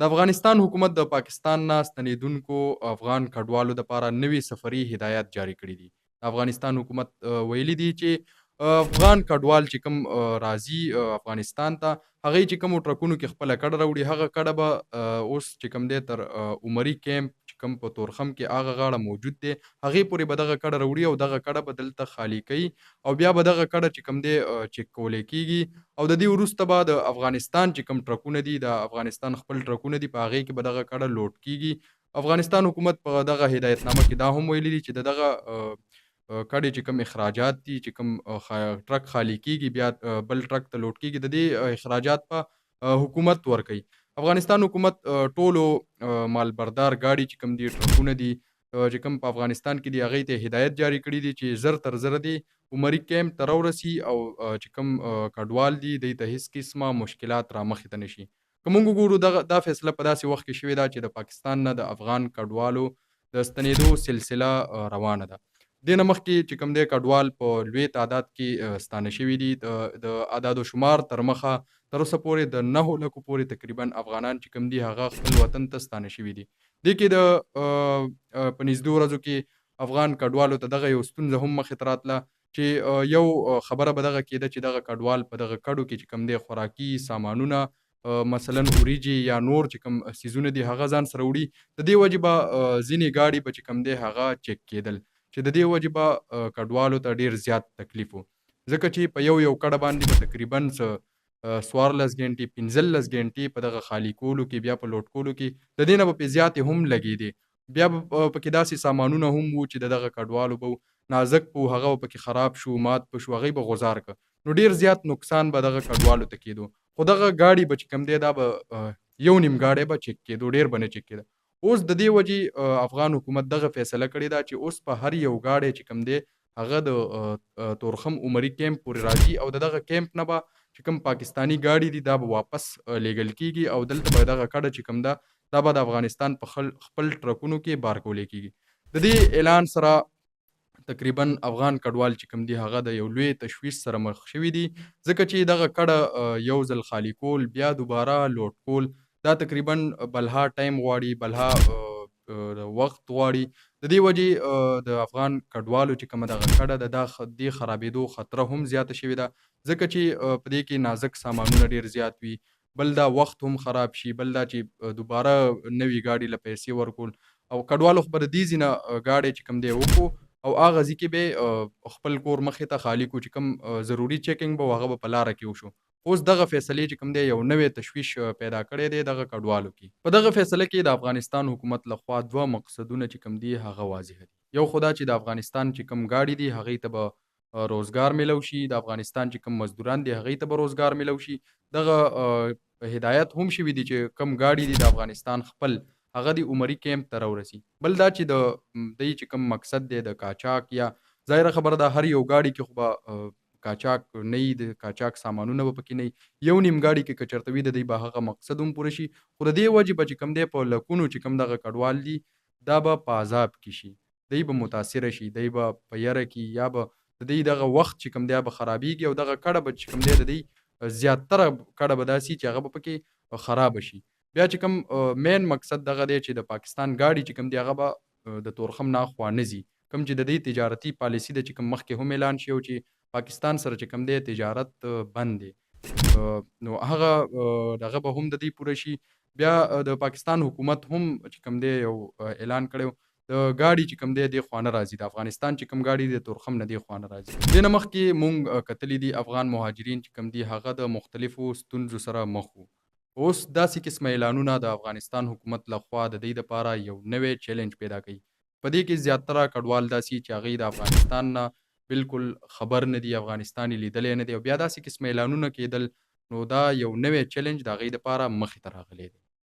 د افغانستان حکومت د پاکستان نه ستنېدونکو افغان کډوالو دپاره نوي سفري هدایات جاري کړي دي. د افغانستان حکومت ویلي دي چې افغان کډوال چې کوم راځي افغانستان ته، هغوی چې کومو ټرکونو کې خپله کډه راوړي، هغه کډه به اوس چې کوم دی تر عمري کیمپ چې کوم په تورخم کې هغه غاړه موجود دی، هغې پورې به دغه کډه راوړي او دغه کډه به دلته خالي کوي او بیا به دغه کډه چې کوم دی چک کولی کېږي او د دې وروسته به د افغانستان چې کوم ټرکونه دي، د افغانستان خپل ټرکونه دي، په هغې کې به دغه کډه لوډ کېږي. افغانستان حکومت په دغه هدایتنامه کې دا هم ویلي دي چې د دغه کډې چې کوم اخراجات دي، چې کوم ټرک خالي کېږي بیا بل ټرک ته لوډ کېږي، د دې اخراجات په حکومت ورکوي. افغانستان حکومت ټولو مالبردار ګاډي چې کوم دي، ټرکونه دي چې کوم په افغانستان کې دي، هغوی ته هدایت جاري کړي دي چې زر تر زره دې عمري کیمپ ته راورسي او چې کوم کډوال دي دوی ته هېڅ قسمه مشکلات رامخې ته نه شي. که موږ وګورو دا فیصله په داسې وخت کې شوې ده چې د پاکستان نه د افغان کډوالو د ستنېدو سلسله روانه ده. دې نه مخکې چې کوم دی کډوال په لوی تعداد کې ستانه شوي دي. د اعداد و شمار تر مخه تر اوسه پورې د 9 لکو پورې تقریبا افغانان چې کوم دي هغه خپل وطن ته ستانه شوي دي. دې کې د په نږدې ورځو کې افغان کډوالو ته دغه یو ستونزه هم مخې ته راتله چې یو خبره به دغه کېده چې دغه کډوال په دغه کډو کې چې کوم دی خوراکي سامانونه مثلا وریجې یا نور چې کوم څیزونه دي هغه ځان سره وړي. د دې وجې به ځینې ګاډي به چې کوم دی هغه چک کېدل چې د دې وجې به کډوالو ته ډېر زیات تکلیف و، ځکه چې په یو کډه باندې به تقریبا 14 ګنټې 15 ګنټې په دغه خالي کولو کې، بیا په لوډ کولو کې د دې نه به پې زیاتې هم لګېدې. بیا به پکې داسې سامانونه هم وو چې د دغه کډوالو به نازک به هغه به پکې خراب شو، مات به شو، هغوی به غوځار کړه، نو ډېر زیات نقصان به دغه کډوالو ته کېدو. خو دغه ګاډي به چې کوم دی دا به یو نیم ګاډی به چک کېدو، ډېر به نه چک کېده. اوس د دې وجې افغان حکومت دغه فیصله کړې ده چې اوس په هر یو ګاډی چې کوم دی هغه د تورخم عمري کیمپ پورې راځي او د دغه کیمپ نه به چې کوم پاکستاني ګاډي دي دا به واپس لیږل کېږي او دلته به دغه کډه چې کوم ده دا به د افغانستان په خپل ټرکونو کې بار کولی کېږي. د دې اعلان سره تقریبا افغان کډوال چې کوم دي هغه د یو لوی تشویش سره مخ شوي دي، ځکه چې دغه کډه یو ځل خالي کول بیا دوباره لوډ کول دا تقریبا بلها ټایم غواړي، بلها وخت غواړي. د دې وجې د افغان کډوالو چې کومه دغه کډه ده دا دې خرابېدو خطره هم زیاته شوې ده، ځکه چې په دې کې نازک سامانونه ډېر زیات وي، بل دا وخت هم خراب شي، بل دا چې دوباره نوي ګاډي له پیسې ورکول او کډوالو خو به د دې ځینه ګاډی چې کوم دی وکړو او هغه ځای کې به خپل کور مخې ته خالي کړو، چې کوم ضروري چیکینګ به هغه به په لاره کې وشو. اوس دغه فیصلې چې کوم دی یو نوی تشویش پیدا کړی دی دغه کډوالو کې. په دغه فیصله کې د افغانستان حکومت لخوا دوه مقصدونه چې کوم دي هغه واضح دي. یو خو دا چې د افغانستان چې کوم ګاډي دي هغوی ته به روزګار میلو شي، د افغانستان چې کوم مزدوران دي هغوی ته به روزګار میلو شي. دغه هدایت هم شوي دي چې کوم ګاډي دي د افغانستان خپل هغه د عمري کیمپ ته راورسي. بل دا چې د دوی چې کوم مقصد دی د قاچاق یا ظاهره خبره ده هر یو ګاډي کې خو به قاچاق نه وي، د قاچاق سامانونه به پکې نه وي، یو نیم ګاډي کې که چېرته وي د دوی به هغه مقصد هم پوره شي. خو د دې وجې به چې کوم دی په لکونو چې کوم دغه کډوال دي دا به په عذاب کې شي، دوی به متاثره شي، دوی به په یره کې یا به د دوی دغه وخت چې کوم دی به خرابېږي او دغه کډه به چې کوم دی د دوی زیاتره کډه به داسې چې هغه به پکې خرابه شي. بیا چې کوم مین مقصد دغه دی چې د پاکستان ګاډي چې کوم دی هغه به د تورخم نه هاخوا نه ځي، کوم چې د دې تجارتي پالیسي ده چې کوم مخکې هم اعلان شوی چې پاکستان سره چې کوم دی تجارت بند دی، نو هغه دغه به هم د دې پوره شي. بیا د پاکستان حکومت هم چې کوم دی یو اعلان کړی د ګاډي چې کوم دی دې خوا نه راځي، د افغانستان چې کوم ګاډي د تورخم نه دې خوا نه راځي. دې نه مخکې مونږ کتلي دي افغان مهاجرین چې کوم دي هغه د مختلفو ستونزو سره مخ وو. اوس داسې قسمه اعلانونه د افغانستان حکومت لخوا د دوی دپاره یو نوی چیلنج پیدا کوي. په دې کې زیاتره کډوال داسې چې هغوی د افغانستان نه بالکل خبر نه دي، افغانستان یې لیدلی نه دی او بیا داسې قسمه اعلانونه کېدل، نو دا یو نوی چیلنج د هغوی دپاره مخې ته راغلی دی.